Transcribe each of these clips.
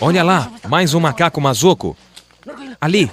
Olha lá, mais um macaco mazoco. Ali.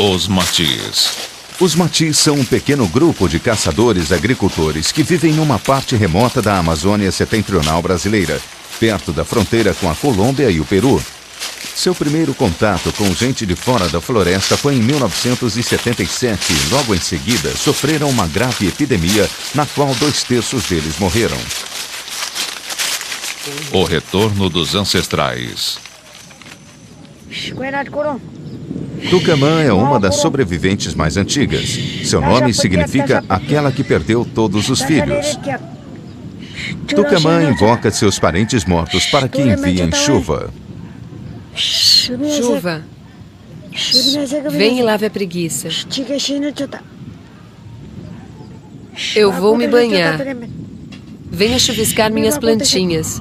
Os matis. Os matis são um pequeno grupo de caçadores-agricultores que vivem numa parte remota da Amazônia setentrional brasileira, perto da fronteira com a Colômbia e o Peru. Seu primeiro contato com gente de fora da floresta foi em 1977 e logo em seguida sofreram uma grave epidemia na qual 2/3 deles morreram. O retorno dos ancestrais. Tucumã é uma das sobreviventes mais antigas. Seu nome significa aquela que perdeu todos os filhos. Tucumã invoca seus parentes mortos para que enviem chuva. Chuva, vem e lave a preguiça. Eu vou me banhar. Venha chuviscar minhas plantinhas.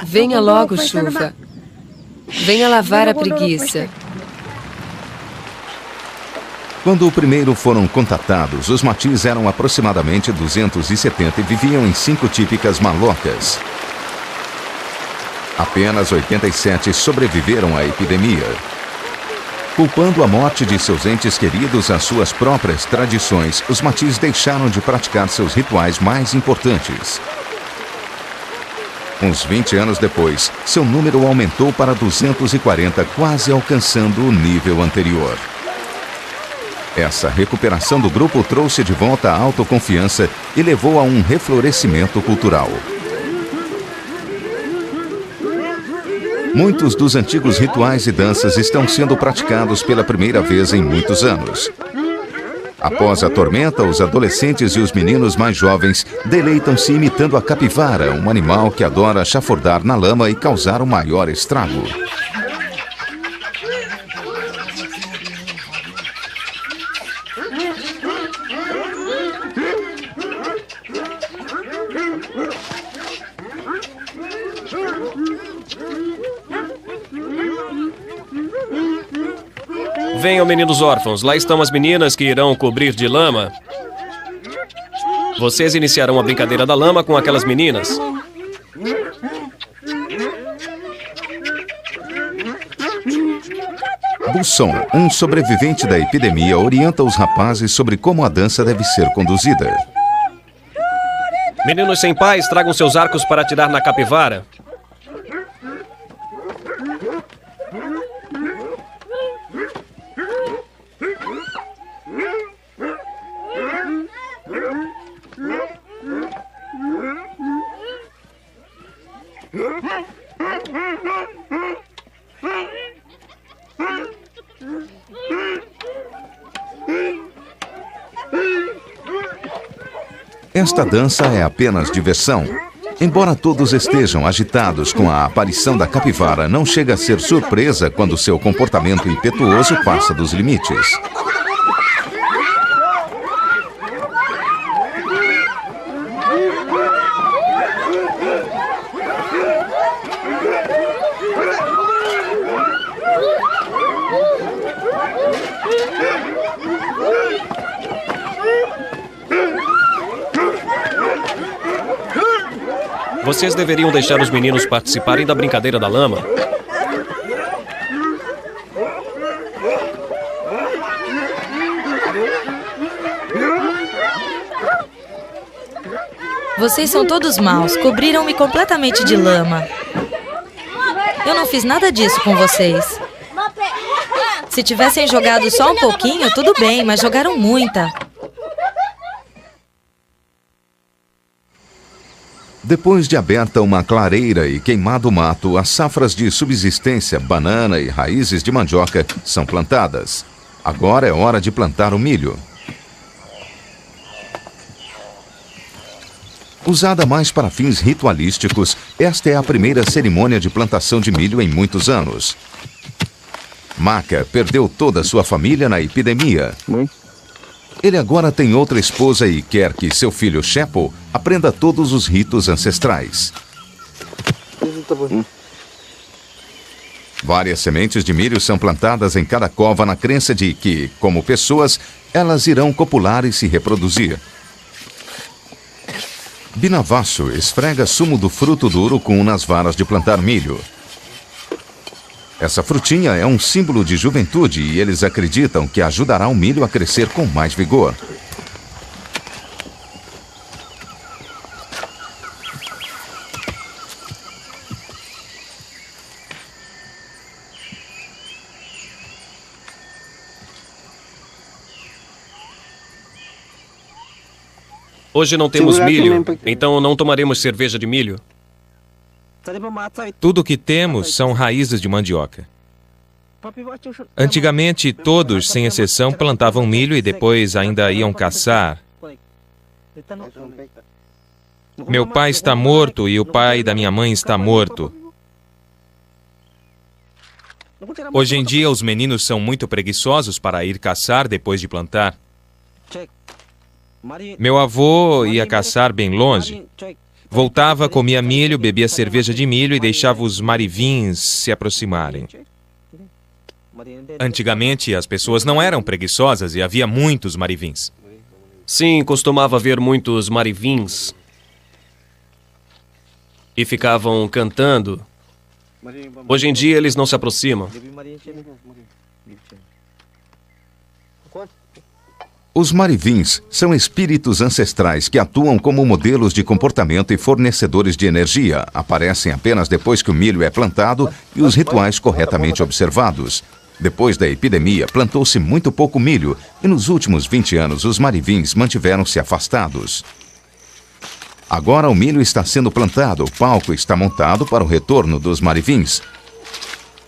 Venha logo, chuva. Venha lavar a preguiça. Quando primeiro foram contatados, os matis eram aproximadamente 270 e viviam em 5 típicas malocas. Apenas 87 sobreviveram à epidemia. Culpando a morte de seus entes queridos às suas próprias tradições, os matis deixaram de praticar seus rituais mais importantes. Uns 20 anos depois, seu número aumentou para 240, quase alcançando o nível anterior. Essa recuperação do grupo trouxe de volta a autoconfiança e levou a um reflorescimento cultural. Muitos dos antigos rituais e danças estão sendo praticados pela primeira vez em muitos anos. Após a tormenta, os adolescentes e os meninos mais jovens deleitam-se imitando a capivara, um animal que adora chafurdar na lama e causar o maior estrago. Venham, meninos órfãos. Lá estão as meninas que irão cobrir de lama. Vocês iniciarão a brincadeira da lama com aquelas meninas. Busson, um sobrevivente da epidemia, orienta os rapazes sobre como a dança deve ser conduzida. Meninos sem pais, tragam seus arcos para atirar na capivara. Esta dança é apenas diversão. Embora todos estejam agitados com a aparição da capivara, não chega a ser surpresa quando seu comportamento impetuoso passa dos limites. Vocês deveriam deixar os meninos participarem da brincadeira da lama. Vocês são todos maus. Cobriram-me completamente de lama. Eu não fiz nada disso com vocês. Se tivessem jogado só um pouquinho, tudo bem, mas jogaram muita. Depois de aberta uma clareira e queimado o mato, as safras de subsistência, banana e raízes de mandioca são plantadas. Agora é hora de plantar o milho. Usada mais para fins ritualísticos, esta é a primeira cerimônia de plantação de milho em muitos anos. Maka perdeu toda a sua família na epidemia. Ele agora tem outra esposa e quer que seu filho Shepo aprenda todos os ritos ancestrais. Várias sementes de milho são plantadas em cada cova na crença de que, como pessoas, elas irão copular e se reproduzir. Binavasu esfrega sumo do fruto do urucum nas varas de plantar milho. Essa frutinha é um símbolo de juventude e eles acreditam que ajudará o milho a crescer com mais vigor. Hoje não temos milho, então não tomaremos cerveja de milho. Tudo o que temos são raízes de mandioca. Antigamente, todos, sem exceção, plantavam milho e depois ainda iam caçar. Meu pai está morto e o pai da minha mãe está morto. Hoje em dia, os meninos são muito preguiçosos para ir caçar depois de plantar. Meu avô ia caçar bem longe. Voltava, comia milho, bebia cerveja de milho e deixava os marivins se aproximarem. Antigamente, as pessoas não eram preguiçosas e havia muitos marivins. Sim, costumava haver muitos marivins. E ficavam cantando. Hoje em dia, eles não se aproximam. Os marivins são espíritos ancestrais que atuam como modelos de comportamento e fornecedores de energia. Aparecem apenas depois que o milho é plantado e os rituais corretamente observados. Depois da epidemia, plantou-se muito pouco milho e nos últimos 20 anos os marivins mantiveram-se afastados. Agora o milho está sendo plantado, o palco está montado para o retorno dos marivins.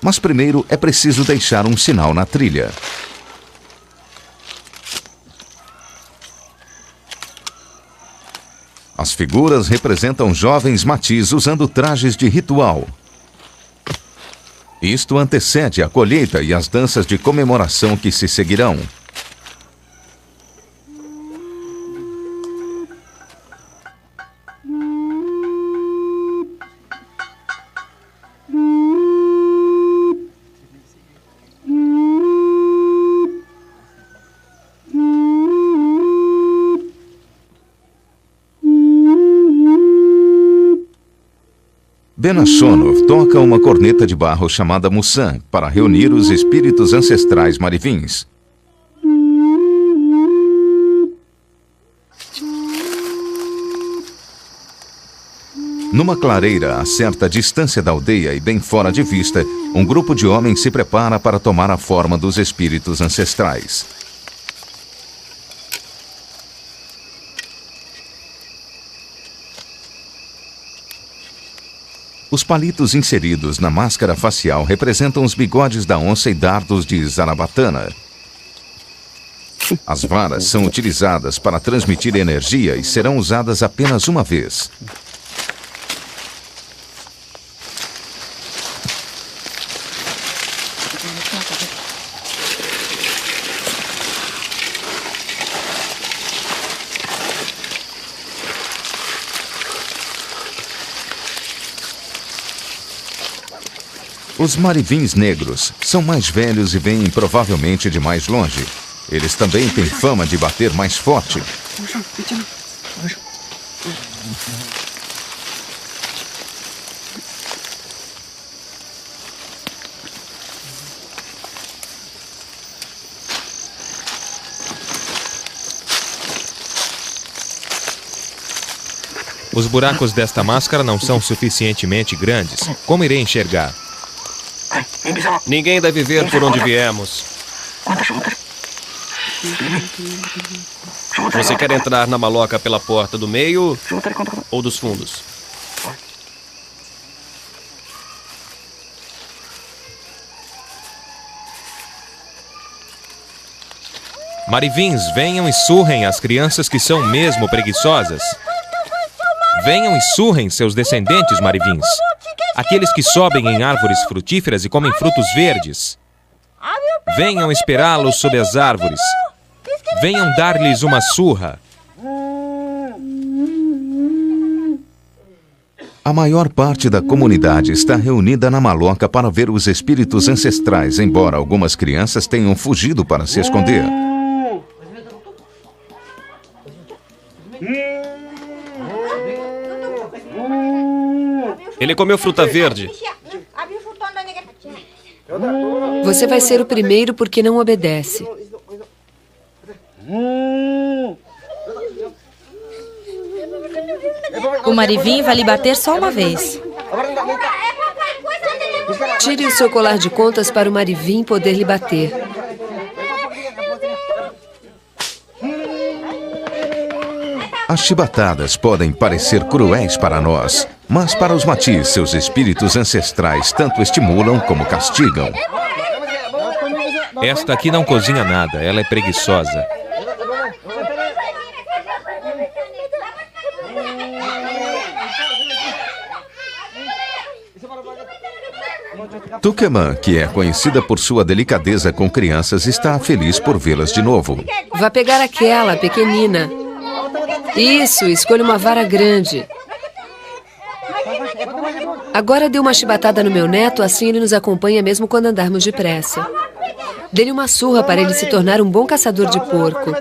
Mas primeiro é preciso deixar um sinal na trilha. As figuras representam jovens matis usando trajes de ritual. Isto antecede a colheita e as danças de comemoração que se seguirão. Benashonov toca uma corneta de barro chamada Musan para reunir os espíritos ancestrais marivins. Numa clareira a certa distância da aldeia e bem fora de vista, um grupo de homens se prepara para tomar a forma dos espíritos ancestrais. Os palitos inseridos na máscara facial representam os bigodes da onça e dardos de Zarabatana. As varas são utilizadas para transmitir energia e serão usadas apenas uma vez. Os marivins negros são mais velhos e vêm provavelmente de mais longe. Eles também têm fama de bater mais forte. Os buracos desta máscara não são suficientemente grandes. Como irei enxergar? Ninguém deve ver por onde viemos. Você quer entrar na maloca pela porta do meio ou dos fundos? Marivins, venham e surrem as crianças que são mesmo preguiçosas. Venham e surrem seus descendentes, marivins. Aqueles que sobem em árvores frutíferas e comem frutos verdes. Venham esperá-los sob as árvores. Venham dar-lhes uma surra. A maior parte da comunidade está reunida na maloca para ver os espíritos ancestrais, embora algumas crianças tenham fugido para se esconder. Ele comeu fruta verde. Você vai ser o primeiro porque não obedece. O marivim vai lhe bater só uma vez. Tire o seu colar de contas para o marivim poder lhe bater. As chibatadas podem parecer cruéis para nós, mas para os matis, seus espíritos ancestrais tanto estimulam como castigam. Esta aqui não cozinha nada, ela é preguiçosa. Tucumã, que é conhecida por sua delicadeza com crianças, está feliz por vê-las de novo. Vá pegar aquela, pequenina. Isso, escolha uma vara grande. Agora dê uma chibatada no meu neto, assim ele nos acompanha mesmo quando andarmos depressa. Dê-lhe uma surra para ele se tornar um bom caçador de porco.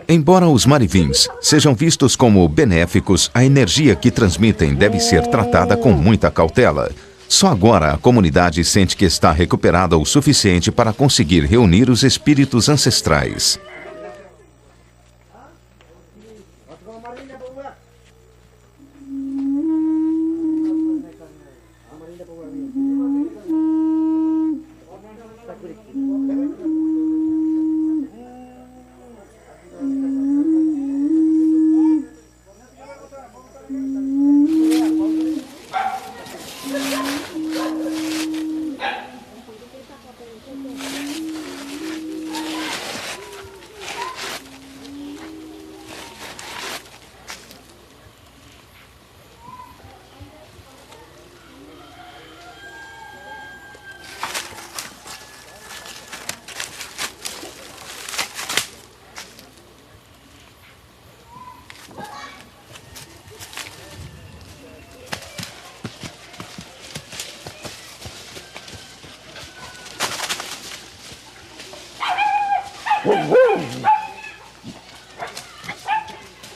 Embora os marivins sejam vistos como benéficos, a energia que transmitem deve ser tratada com muita cautela. Só agora a comunidade sente que está recuperada o suficiente para conseguir reunir os espíritos ancestrais.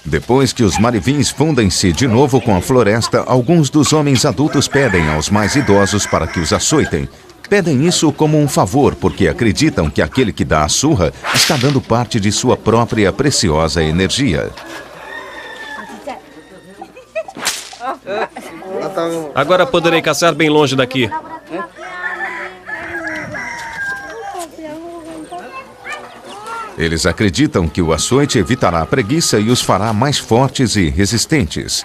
Depois que os marivins fundem-se de novo com a floresta, alguns dos homens adultos pedem aos mais idosos para que os açoitem. Pedem isso como um favor, porque acreditam que aquele que dá a surra está dando parte de sua própria preciosa energia. Agora poderei caçar bem longe daqui. Eles acreditam que o açoite evitará a preguiça e os fará mais fortes e resistentes.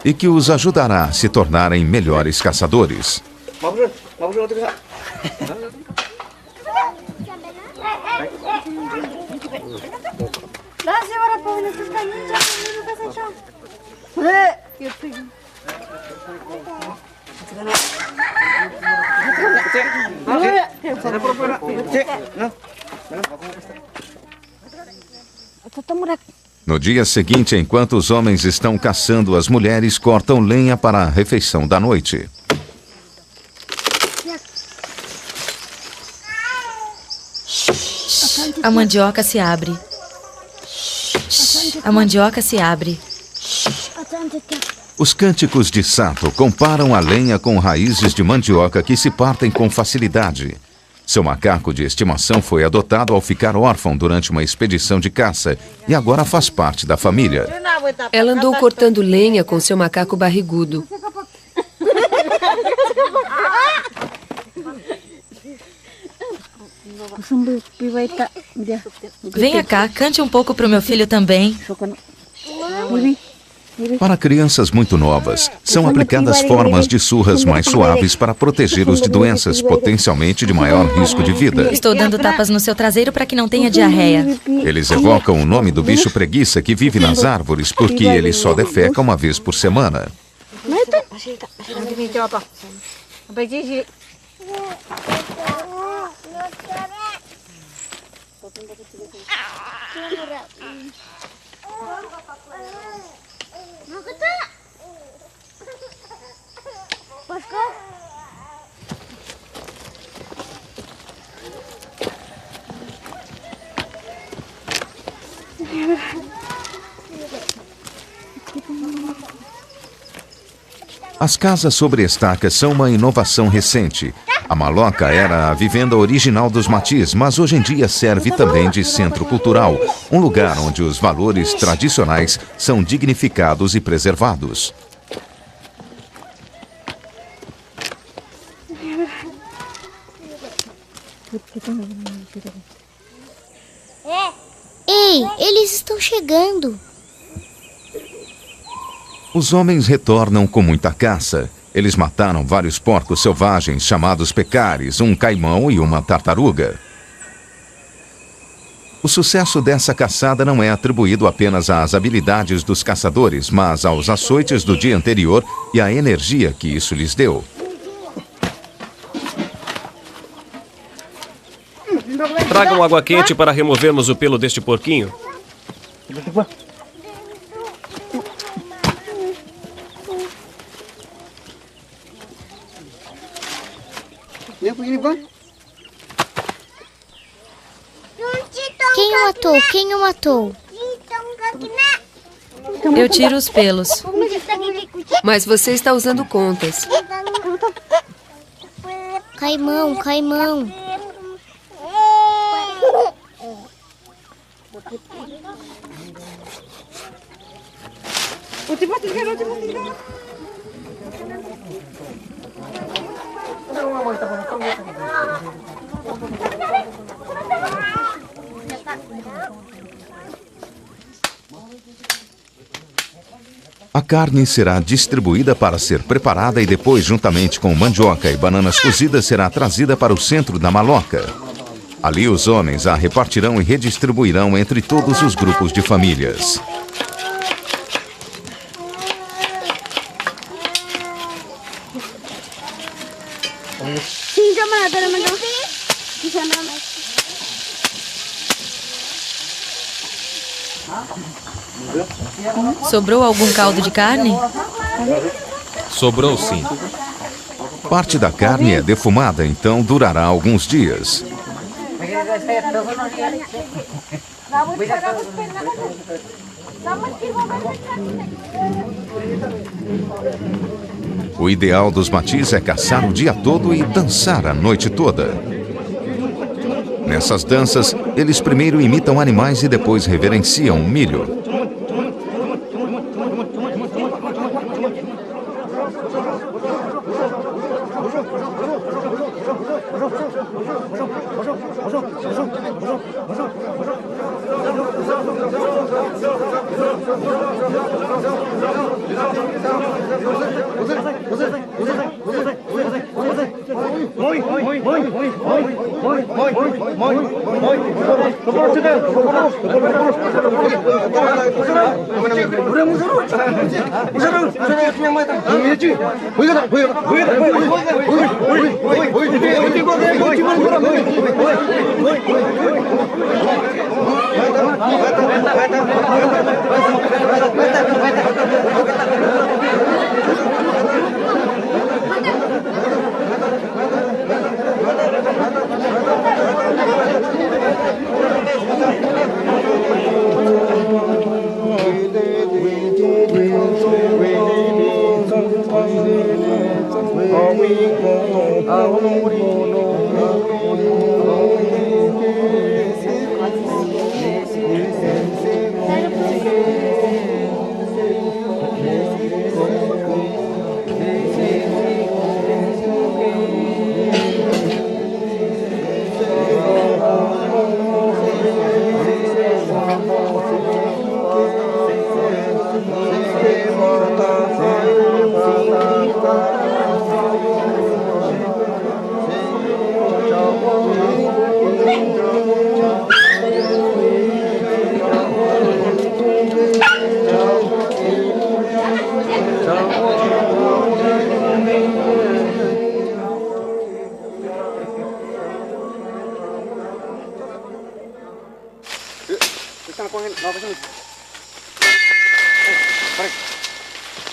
E que os ajudará a se tornarem melhores caçadores. No dia seguinte, enquanto os homens estão caçando, as mulheres cortam lenha para a refeição da noite. A mandioca se abre. A mandioca se abre. Os cânticos de Sato comparam a lenha com raízes de mandioca que se partem com facilidade. Seu macaco de estimação foi adotado ao ficar órfão durante uma expedição de caça e agora faz parte da família. Ela andou cortando lenha com seu macaco barrigudo. Venha cá, cante um pouco pro meu filho também. Para crianças muito novas, são aplicadas formas de surras mais suaves para protegê-los de doenças potencialmente de maior risco de vida. Estou dando tapas no seu traseiro para que não tenha diarreia. Eles evocam o nome do bicho preguiça que vive nas árvores porque ele só defeca uma vez por semana. As casas sobre estacas são uma inovação recente. A maloca era a vivenda original dos matis, mas hoje em dia serve também de centro cultural, um lugar onde os valores tradicionais são dignificados e preservados. Ei, eles estão chegando. Os homens retornam com muita caça. Eles mataram vários porcos selvagens chamados pecares, um caimão e uma tartaruga. O sucesso dessa caçada não é atribuído apenas às habilidades dos caçadores, mas aos açoites do dia anterior e à energia que isso lhes deu. Tragam água quente para removermos o pelo deste porquinho. Quem o matou? Quem o matou? Eu tiro os pelos. Mas você está usando contas. Caimão, caimão. A carne será distribuída para ser preparada e depois, juntamente com mandioca e bananas cozidas, será trazida para o centro da maloca. Ali os homens a repartirão e redistribuirão entre todos os grupos de famílias. Sobrou algum caldo de carne? Sobrou sim. Parte da carne é defumada, então durará alguns dias. O ideal dos matis é caçar o dia todo e dançar a noite toda. Nessas danças, eles primeiro imitam animais e depois reverenciam o milho.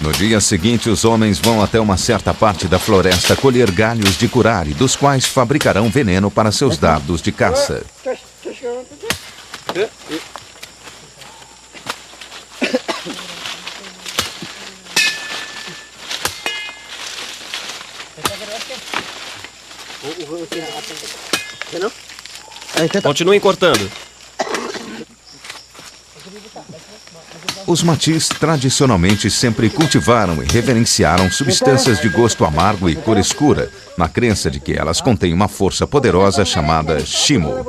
No dia seguinte, os homens vão até uma certa parte da floresta colher galhos de curare, dos quais fabricarão veneno para seus dardos de caça. Continuem cortando. Os matis tradicionalmente sempre cultivaram e reverenciaram substâncias de gosto amargo e cor escura, na crença de que elas contêm uma força poderosa chamada shimo.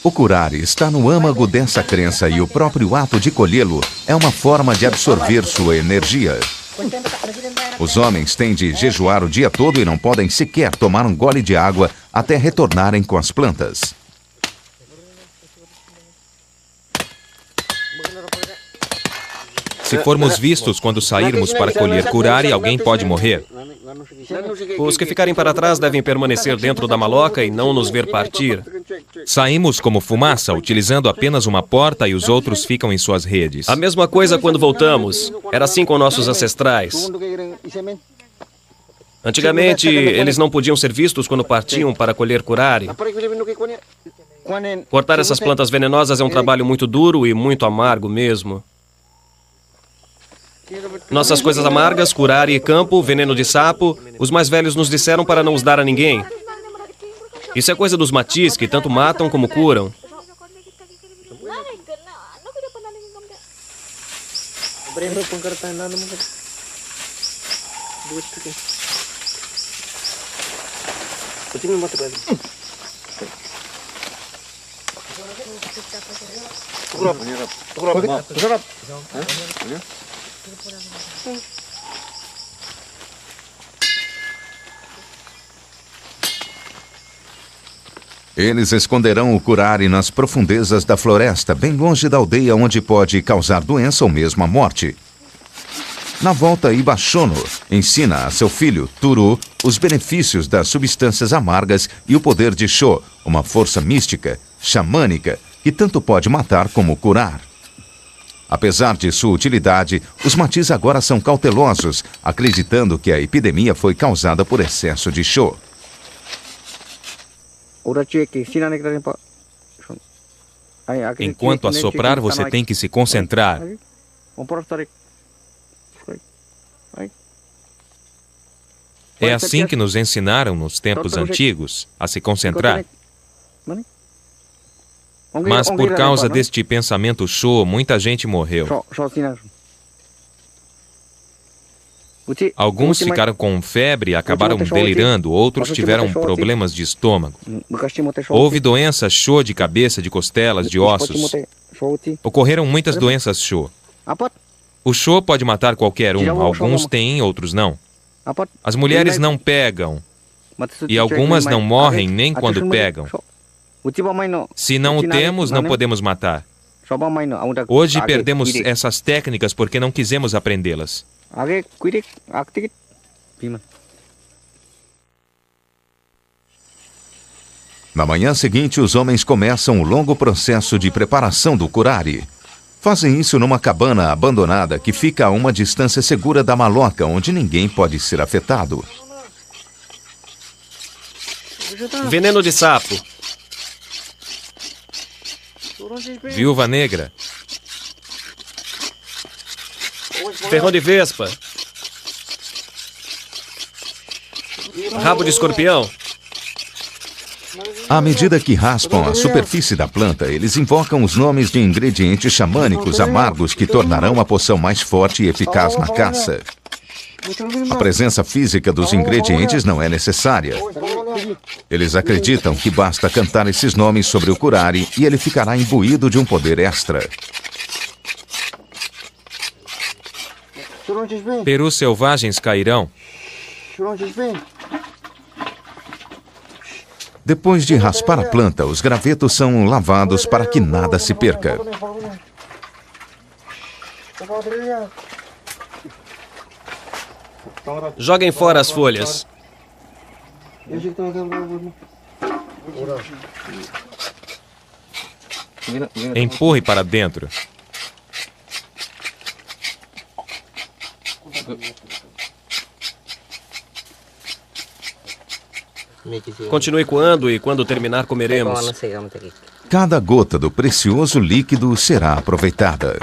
O curare está no âmago dessa crença e o próprio ato de colhê-lo é uma forma de absorver sua energia. Os homens têm de jejuar o dia todo e não podem sequer tomar um gole de água até retornarem com as plantas. Se formos vistos quando sairmos para colher curare, alguém pode morrer. Os que ficarem para trás devem permanecer dentro da maloca e não nos ver partir. Saímos como fumaça, utilizando apenas uma porta e os outros ficam em suas redes. A mesma coisa quando voltamos. Era assim com nossos ancestrais. Antigamente, eles não podiam ser vistos quando partiam para colher curare. Cortar essas plantas venenosas é um trabalho muito duro e muito amargo mesmo. Nossas coisas amargas, curare e campo, veneno de sapo, os mais velhos nos disseram para não os dar a ninguém. Isso é coisa dos matis, que tanto matam como curam. Eles esconderão o curare nas profundezas da floresta, bem longe da aldeia, onde pode causar doença ou mesmo a morte. Na volta, Ibashono ensina a seu filho, Turu, os benefícios das substâncias amargas e o poder de Sho, uma força mística, xamânica, que tanto pode matar como curar. Apesar de sua utilidade, os matis agora são cautelosos, acreditando que a epidemia foi causada por excesso de Sho. Enquanto assoprar, você tem que se concentrar. É assim que nos ensinaram nos tempos antigos, a se concentrar. Mas por causa deste pensamento Sho, muita gente morreu. Alguns ficaram com febre e acabaram delirando, outros tiveram problemas de estômago. Houve doenças Sho de cabeça, de costelas, de ossos. Ocorreram muitas doenças Sho. O Sho pode matar qualquer um, alguns têm, outros não. As mulheres não pegam, e algumas não morrem nem quando pegam. Se não o temos, não podemos matar. Hoje perdemos essas técnicas porque não quisemos aprendê-las. Na manhã seguinte, os homens começam o longo processo de preparação do curare. Fazem isso numa cabana abandonada que fica a uma distância segura da maloca, onde ninguém pode ser afetado. Veneno de sapo. Viúva negra. Ferrão de vespa. Rabo de escorpião. À medida que raspam a superfície da planta, eles invocam os nomes de ingredientes xamânicos amargos que tornarão a poção mais forte e eficaz na caça. A presença física dos ingredientes não é necessária. Eles acreditam que basta cantar esses nomes sobre o curare e ele ficará imbuído de um poder extra. Perus selvagens cairão. Depois de raspar a planta, os gravetos são lavados para que nada se perca. Joguem fora as folhas. Empurre para dentro. Continue coando e quando terminar comeremos. Cada gota do precioso líquido será aproveitada.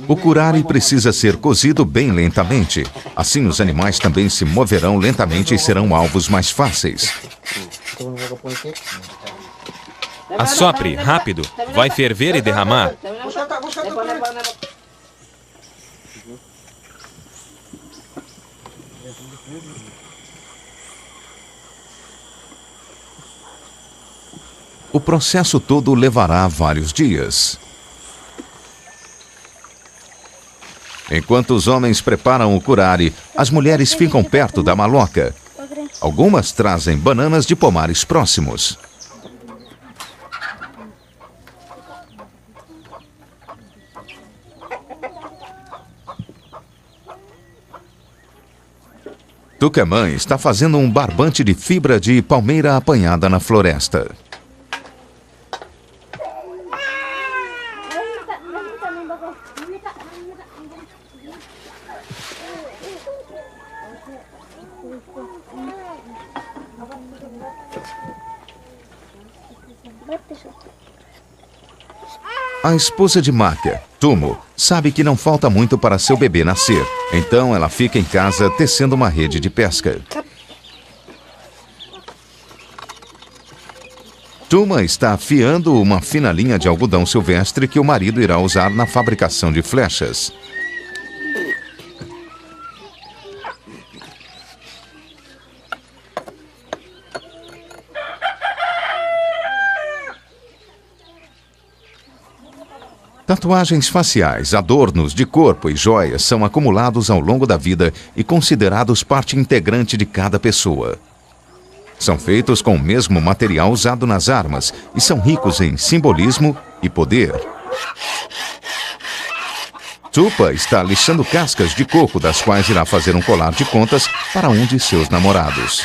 O curare precisa ser cozido bem lentamente. Assim os animais também se moverão lentamente e serão alvos mais fáceis. Assopre, rápido. Vai ferver e derramar. O processo todo levará vários dias. Enquanto os homens preparam o curare, as mulheres ficam perto da maloca. Algumas trazem bananas de pomares próximos. Tucumã está fazendo um barbante de fibra de palmeira apanhada na floresta. A esposa de Máquia, Tumo, sabe que não falta muito para seu bebê nascer. Então ela fica em casa tecendo uma rede de pesca. Tuma está afiando uma fina linha de algodão silvestre que o marido irá usar na fabricação de flechas. Tatuagens faciais, adornos de corpo e joias são acumulados ao longo da vida e considerados parte integrante de cada pessoa. São feitos com o mesmo material usado nas armas e são ricos em simbolismo e poder. Tupa está lixando cascas de coco, das quais irá fazer um colar de contas para um de seus namorados.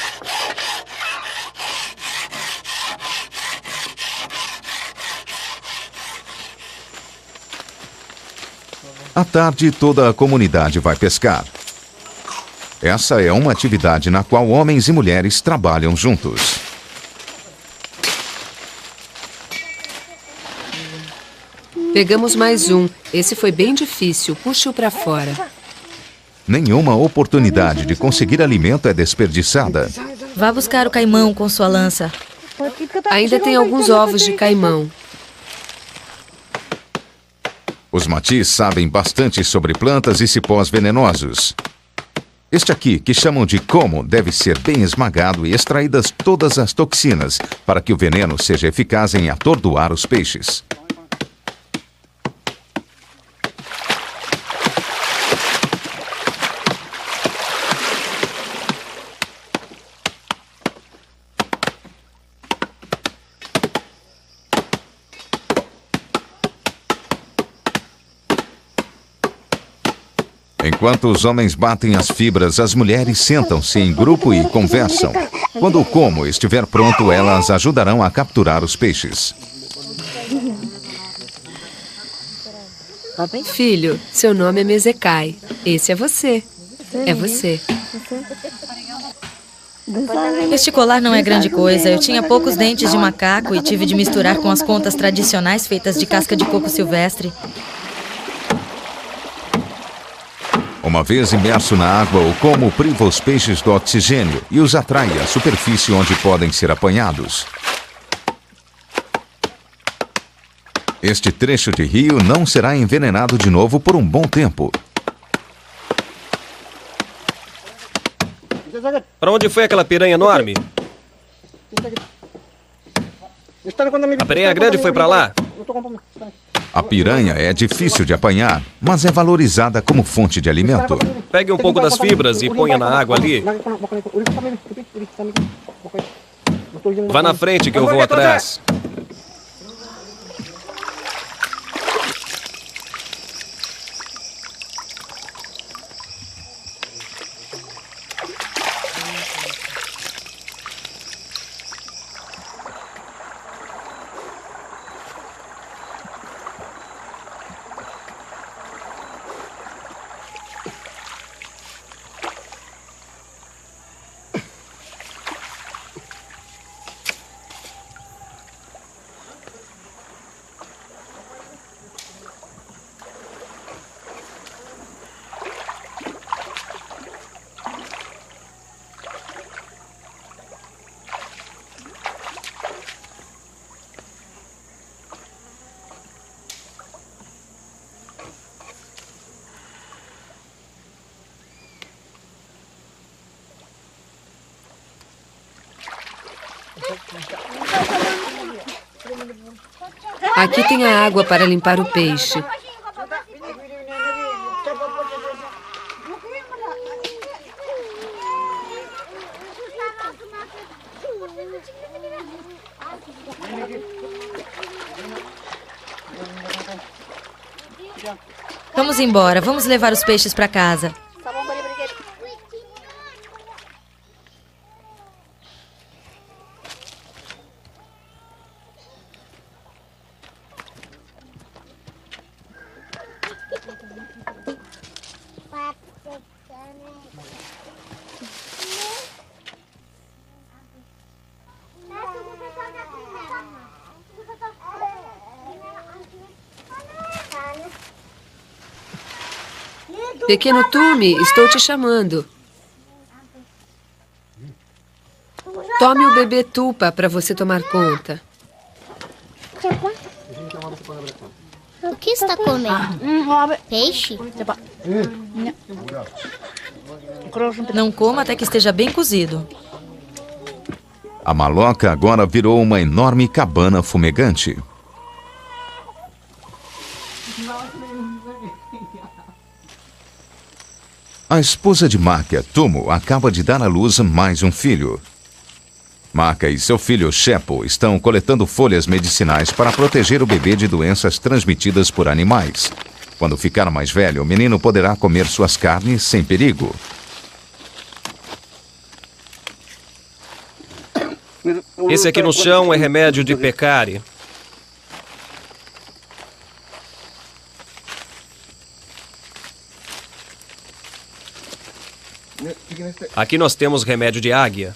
À tarde, toda a comunidade vai pescar. Essa é uma atividade na qual homens e mulheres trabalham juntos. Pegamos mais um. Esse foi bem difícil. Puxe-o para fora. Nenhuma oportunidade de conseguir alimento é desperdiçada. Vá buscar o caimão com sua lança. Ainda tem alguns ovos de caimão. Os matis sabem bastante sobre plantas e cipós venenosos. Este aqui, que chamam de como, deve ser bem esmagado e extraídas todas as toxinas para que o veneno seja eficaz em atordoar os peixes. Enquanto os homens batem as fibras, as mulheres sentam-se em grupo e conversam. Quando o como estiver pronto, elas ajudarão a capturar os peixes. Filho, seu nome é Mezecai. Esse é você. É você. Este colar não é grande coisa. Eu tinha poucos dentes de macaco e tive de misturar com as contas tradicionais feitas de casca de coco silvestre. Uma vez imerso na água, o como priva os peixes do oxigênio e os atrai à superfície onde podem ser apanhados. Este trecho de rio não será envenenado de novo por um bom tempo. Para onde foi aquela piranha enorme? A piranha grande foi para lá? A piranha é difícil de apanhar, mas é valorizada como fonte de alimento. Pegue um pouco das fibras e ponha na água ali. Vá na frente que eu vou atrás. Aqui tem a água para limpar o peixe. Vamos embora, vamos levar os peixes para casa. Pequeno Tumi, estou te chamando. Tome o bebê Tupa para você tomar conta. O que está comendo? Peixe? Não coma até que esteja bem cozido. A maloca agora virou uma enorme cabana fumegante. A esposa de Maka, Tumo, acaba de dar à luz mais um filho. Maka e seu filho Shepo estão coletando folhas medicinais para proteger o bebê de doenças transmitidas por animais. Quando ficar mais velho, o menino poderá comer suas carnes sem perigo. Esse aqui no chão é remédio de pecari. Aqui nós temos remédio de águia.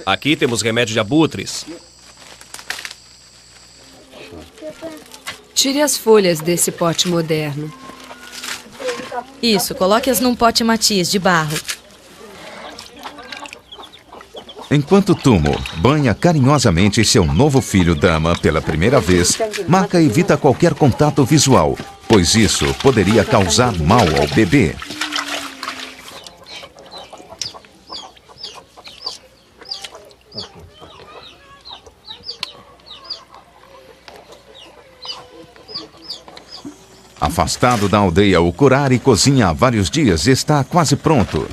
Aqui temos remédio de abutres. Tire as folhas desse pote moderno. Isso, coloque-as num pote matiz de barro. Enquanto Tumo banha carinhosamente seu novo filho Dama pela primeira vez, Maka evita qualquer contato visual, pois isso poderia causar mal ao bebê. Afastado da aldeia, o curare cozinha há vários dias e está quase pronto.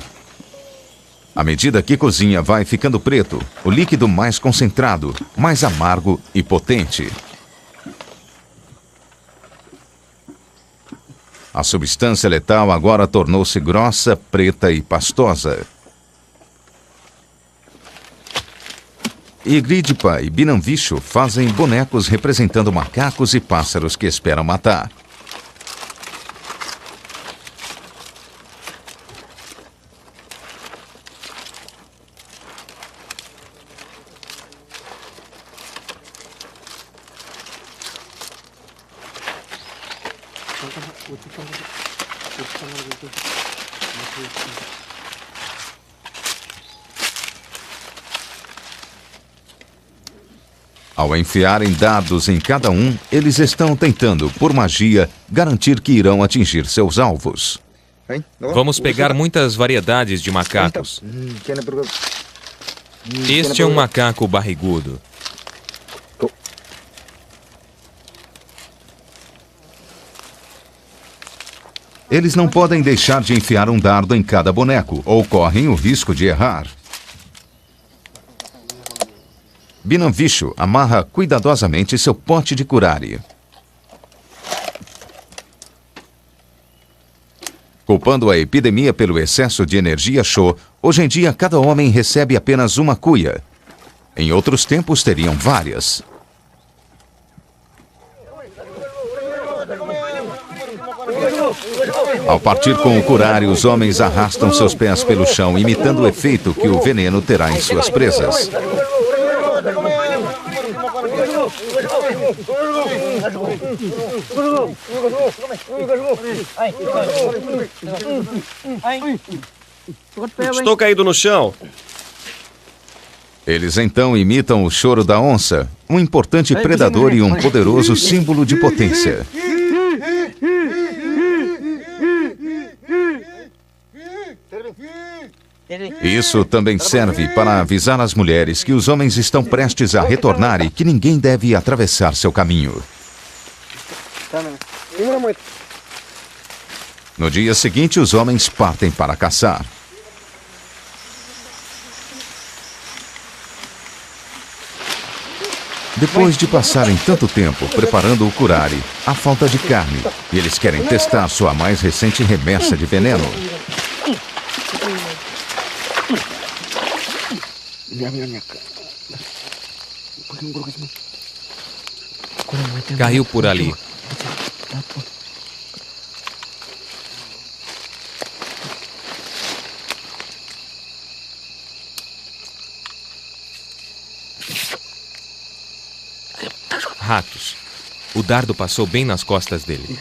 À medida que cozinha, vai ficando preto, o líquido mais concentrado, mais amargo e potente. A substância letal agora tornou-se grossa, preta e pastosa. Igridpa e Binamvishu fazem bonecos representando macacos e pássaros que esperam matar. Ao enfiarem dados em cada um, eles estão tentando, por magia, garantir que irão atingir seus alvos. Vamos pegar muitas variedades de macacos. Este é um macaco barrigudo. Eles não podem deixar de enfiar um dardo em cada boneco, ou correm o risco de errar. Binamvishu amarra cuidadosamente seu pote de curare. Culpando a epidemia pelo excesso de energia Sho, hoje em dia cada homem recebe apenas uma cuia. Em outros tempos teriam várias. Ao partir com o curare, os homens arrastam seus pés pelo chão, imitando o efeito que o veneno terá em suas presas. Estou caído no chão. Eles então imitam o choro da onça, um importante predador e um poderoso símbolo de potência. Isso também serve para avisar as mulheres que os homens estão prestes a retornar e que ninguém deve atravessar seu caminho. No dia seguinte, os homens partem para caçar. Depois de passarem tanto tempo preparando o curare, há falta de carne e eles querem testar sua mais recente remessa de veneno. Caiu por ali. Ratos. O dardo passou bem nas costas dele.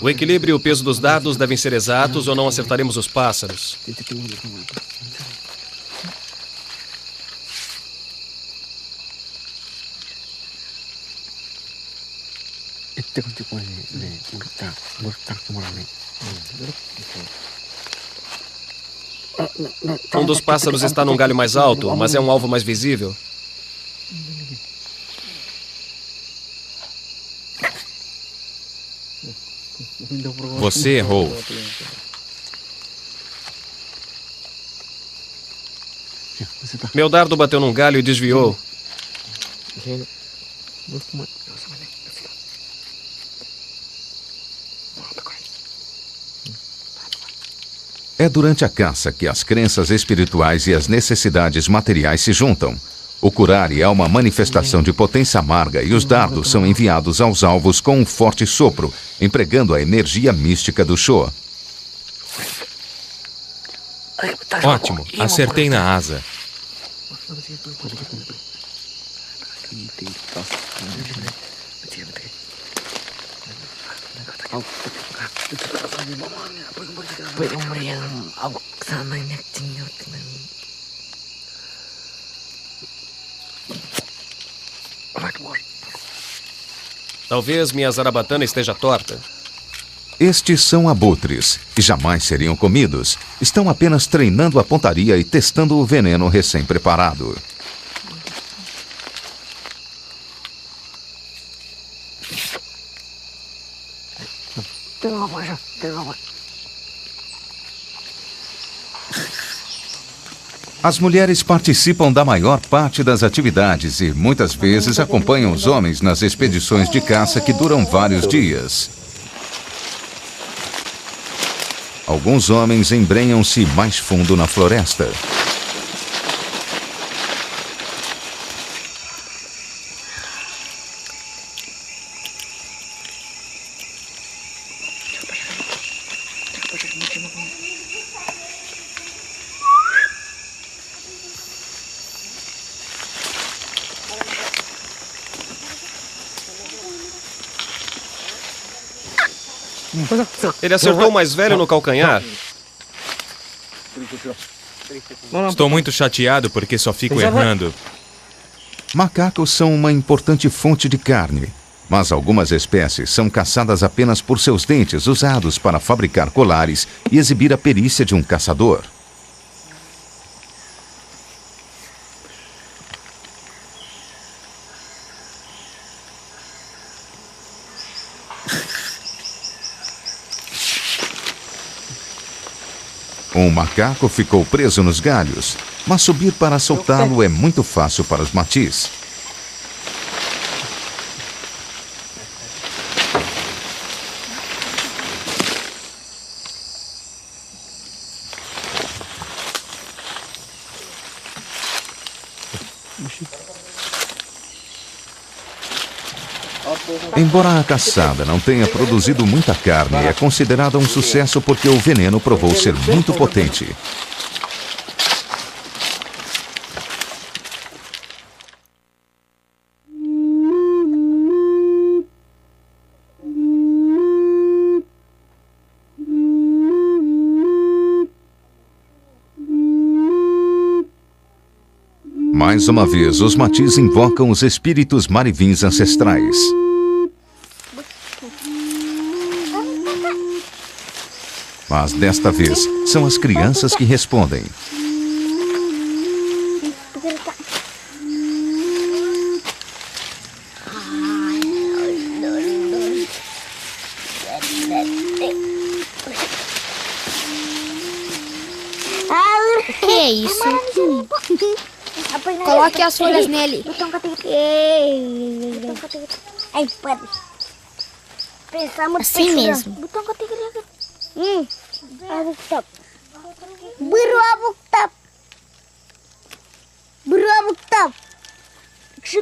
O equilíbrio e o peso dos dardos devem ser exatos ou não acertaremos os pássaros. Um dos pássaros está num galho mais alto, mas é um alvo mais visível. Você errou. Meu dardo bateu num galho e desviou. É durante a caça que as crenças espirituais e as necessidades materiais se juntam. O curare é uma manifestação de potência amarga e os dardos são enviados aos alvos com um forte sopro, empregando a energia mística do Sho. Ótimo, acertei na asa. Talvez minha zarabatana esteja torta. Estes são abutres, e jamais seriam comidos. Estão apenas treinando a pontaria e testando o veneno recém-preparado. As mulheres participam da maior parte das atividades e muitas vezes acompanham os homens nas expedições de caça que duram vários dias. Alguns homens embrenham-se mais fundo na floresta. Ele acertou o mais velho no calcanhar. Estou muito chateado porque só fico errando. Macacos são uma importante fonte de carne, mas algumas espécies são caçadas apenas por seus dentes usados para fabricar colares e exibir a perícia de um caçador. Um macaco ficou preso nos galhos, mas subir para soltá-lo é muito fácil para os matis. Embora a caçada não tenha produzido muita carne, é considerada um sucesso porque o veneno provou ser muito potente. Mais uma vez, os matis invocam os espíritos marivins ancestrais. Mas desta vez, são as crianças que respondem. Coloque as folhas nele. Assim mesmo.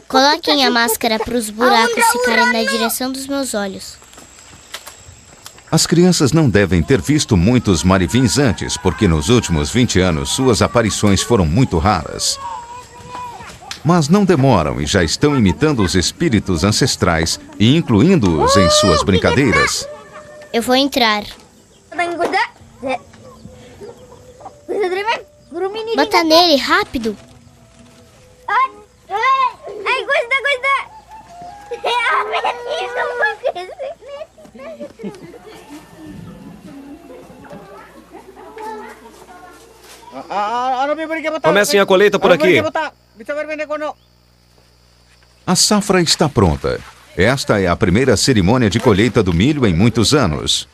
Coloquem a máscara para os buracos ficarem na direção dos meus olhos. As crianças não devem ter visto muitos marivins antes, porque nos últimos 20 anos suas aparições foram muito raras. Mas não demoram e já estão imitando os espíritos ancestrais e incluindo-os em suas brincadeiras. Eu vou entrar. Bota nele, rápido. Comecem a colheita por aqui. A safra está pronta. Esta é a primeira cerimônia de colheita do milho em muitos anos.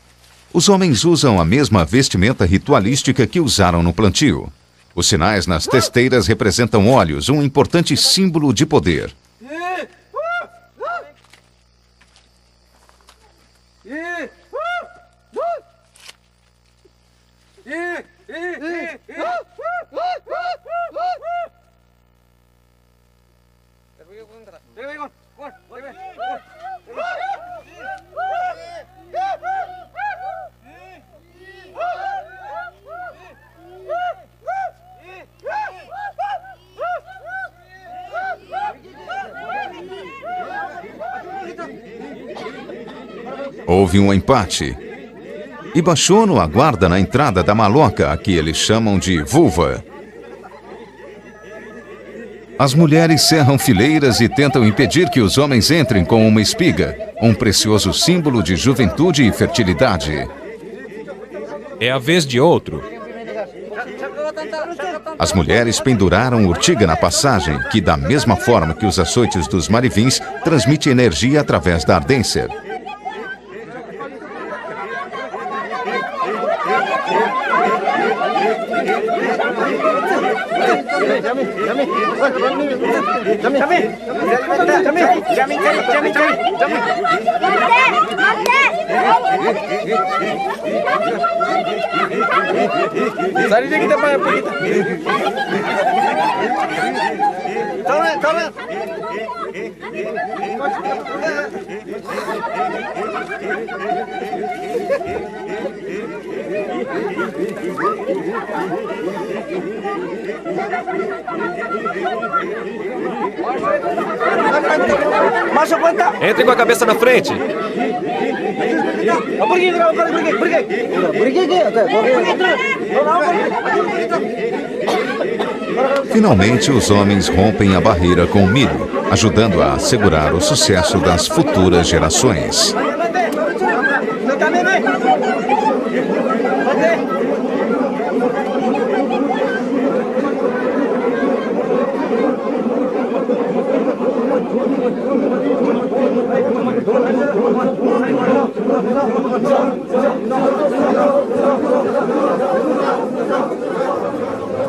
Os homens usam a mesma vestimenta ritualística que usaram no plantio. Os sinais nas testeiras representam olhos, um importante símbolo de poder. Houve um empate. E Bachono aguarda na entrada da maloca, a que eles chamam de vulva. As mulheres cerram fileiras e tentam impedir que os homens entrem com uma espiga, um precioso símbolo de juventude e fertilidade. É a vez de outro. As mulheres penduraram urtiga na passagem, que, da mesma forma que os açoites dos marivins, transmite energia através da ardência. Entre com a cabeça na frente. Finalmente, os homens rompem a barreira com o milho, ajudando a assegurar o sucesso das futuras gerações.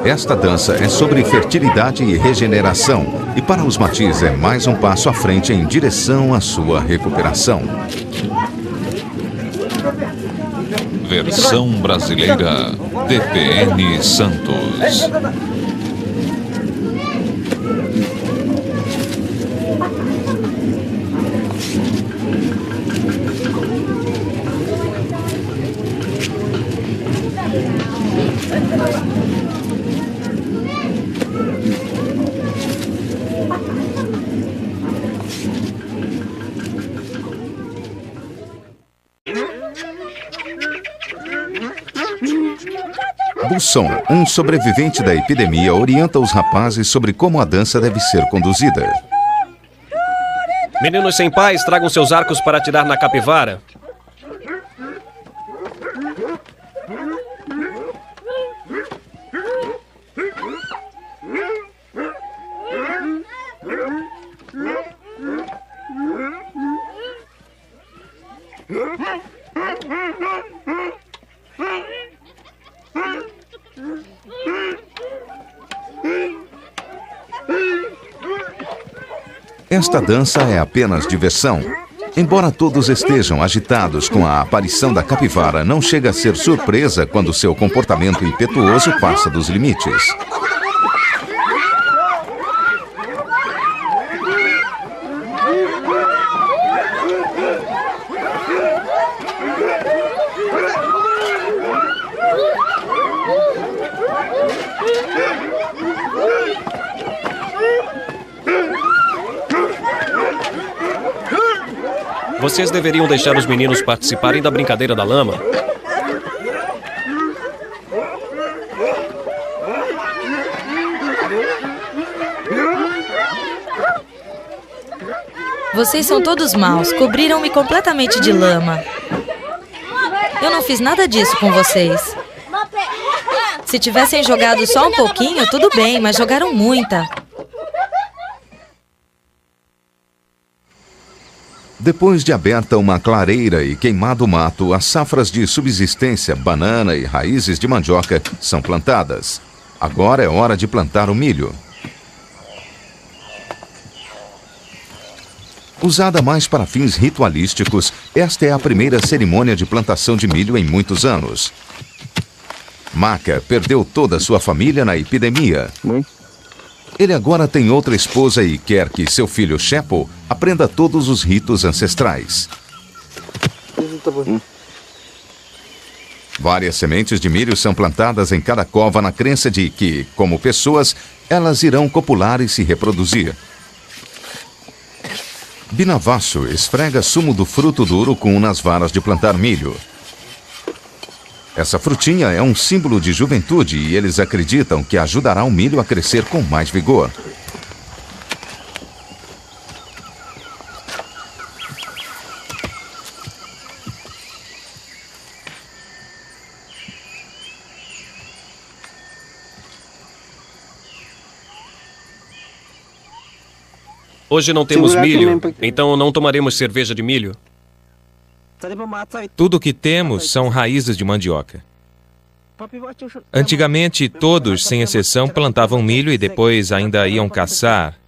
Esta dança é sobre fertilidade e regeneração, e para os Matis é mais um passo à frente em direção à sua recuperação. Versão brasileira DPN Santos. Busson, um sobrevivente da epidemia, orienta os rapazes sobre como a dança deve ser conduzida. Meninos sem pais, tragam seus arcos para atirar na capivara. Esta dança é apenas diversão. Embora todos estejam agitados com a aparição da capivara, não chega a ser surpresa quando seu comportamento impetuoso passa dos limites. Vocês deveriam deixar os meninos participarem da brincadeira da lama. Vocês são todos maus. Cobriram-me completamente de lama. Eu não fiz nada disso com vocês. Se tivessem jogado só um pouquinho, tudo bem, mas jogaram muita. Depois de aberta uma clareira e queimado o mato, as safras de subsistência, banana e raízes de mandioca são plantadas. Agora é hora de plantar o milho. Usada mais para fins ritualísticos, esta é a primeira cerimônia de plantação de milho em muitos anos. Maca perdeu toda a sua família na epidemia. Ele agora tem outra esposa e quer que seu filho Shepo aprenda todos os ritos ancestrais. Várias sementes de milho são plantadas em cada cova na crença de que, como pessoas, elas irão copular e se reproduzir. Binavasso esfrega sumo do fruto do urucum nas varas de plantar milho. Essa frutinha é um símbolo de juventude e eles acreditam que ajudará o milho a crescer com mais vigor. Hoje não temos milho, então não tomaremos cerveja de milho. Tudo o que temos são raízes de mandioca. Antigamente, todos, sem exceção, plantavam milho e depois ainda iam caçar.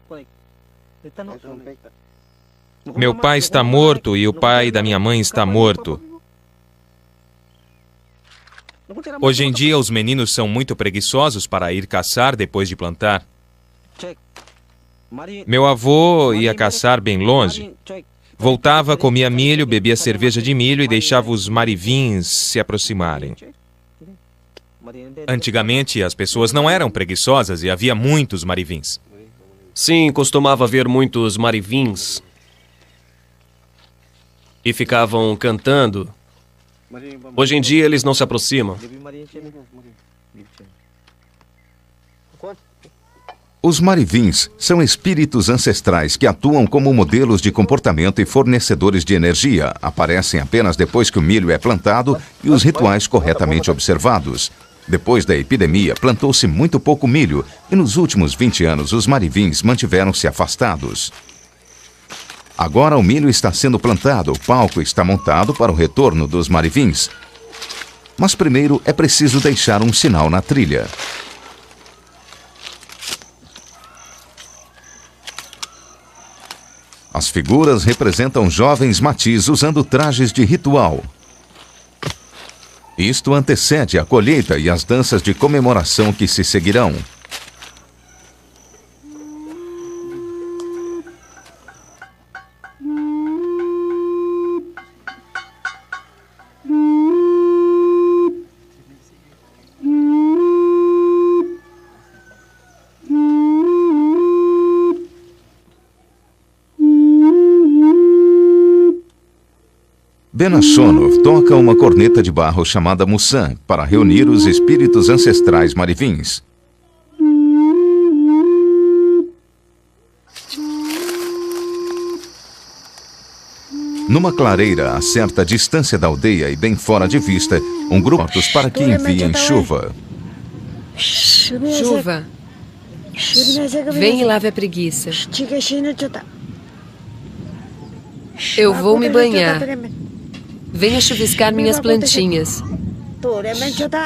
Meu pai está morto e o pai da minha mãe está morto. Hoje em dia, os meninos são muito preguiçosos para ir caçar depois de plantar. Meu avô ia caçar bem longe. Voltava, comia milho, bebia cerveja de milho e deixava os marivins se aproximarem. Antigamente, as pessoas não eram preguiçosas e havia muitos marivins. Sim, costumava haver muitos marivins. E ficavam cantando. Hoje em dia, eles não se aproximam. Os marivins são espíritos ancestrais que atuam como modelos de comportamento e fornecedores de energia. Aparecem apenas depois que o milho é plantado e os rituais corretamente observados. Depois da epidemia, plantou-se muito pouco milho e nos últimos 20 anos os marivins mantiveram-se afastados. Agora o milho está sendo plantado, o palco está montado para o retorno dos marivins. Mas primeiro é preciso deixar um sinal na trilha. As figuras representam jovens matis usando trajes de ritual. Isto antecede a colheita e as danças de comemoração que se seguirão. Benachonov toca uma corneta de barro chamada Musan para reunir os espíritos ancestrais marivins. Numa clareira a certa distância da aldeia e bem fora de vista, um grupo de para que enviem chuva. Chuva, vem e lave a preguiça. Eu vou me banhar. Venha chuviscar minhas plantinhas.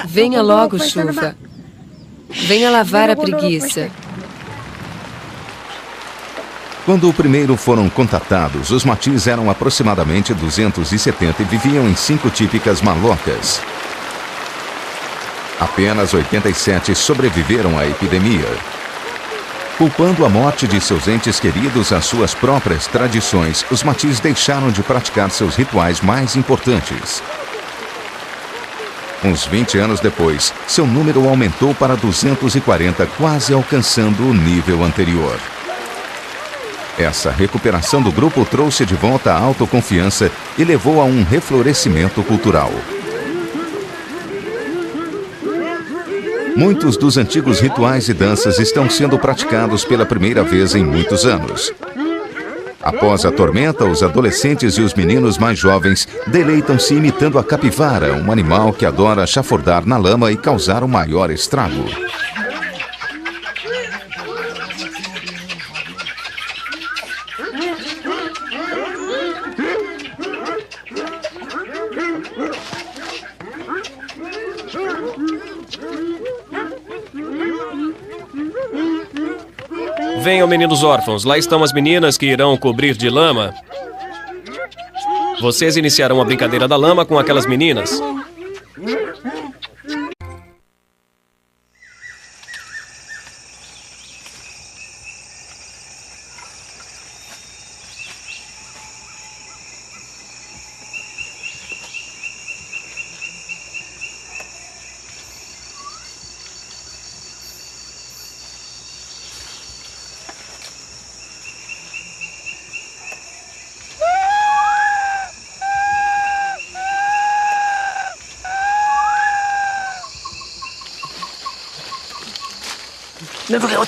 Venha logo, chuva. Venha lavar a preguiça. Quando o primeiro foram contatados, os matis eram aproximadamente 270 e viviam em 5 típicas malocas. Apenas 87 sobreviveram à epidemia. Culpando a morte de seus entes queridos às suas próprias tradições, os matis deixaram de praticar seus rituais mais importantes. Uns 20 anos depois, seu número aumentou para 240, quase alcançando o nível anterior. Essa recuperação do grupo trouxe de volta a autoconfiança e levou a um reflorescimento cultural. Muitos dos antigos rituais e danças estão sendo praticados pela primeira vez em muitos anos. Após a tormenta, os adolescentes e os meninos mais jovens deleitam-se imitando a capivara, um animal que adora chafurdar na lama e causar o maior estrago. Venham, meninos órfãos, lá estão as meninas que irão cobrir de lama. Vocês iniciarão a brincadeira da lama com aquelas meninas.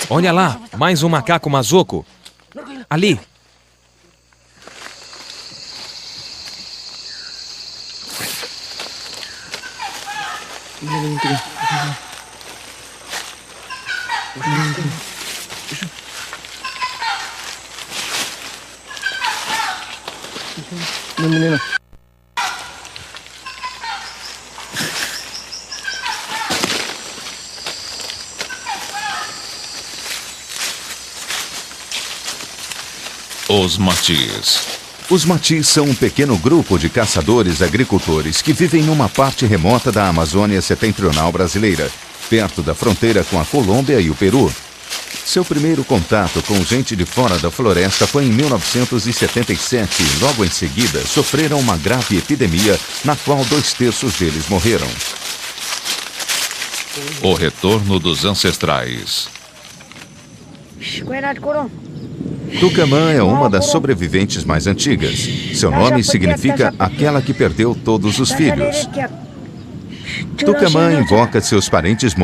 Olha lá, mais um macaco mazoco. Ali. Os matis. Os matis são um pequeno grupo de caçadores-agricultores que vivem numa parte remota da Amazônia setentrional brasileira, perto da fronteira com a Colômbia e o Peru. Seu primeiro contato com gente de fora da floresta foi em 1977 e logo em seguida sofreram uma grave epidemia na qual 2/3 deles morreram. O retorno dos ancestrais. Tucumã é uma das sobreviventes mais antigas. Seu nome significa aquela que perdeu todos os filhos. Tucumã invoca seus parentes mortos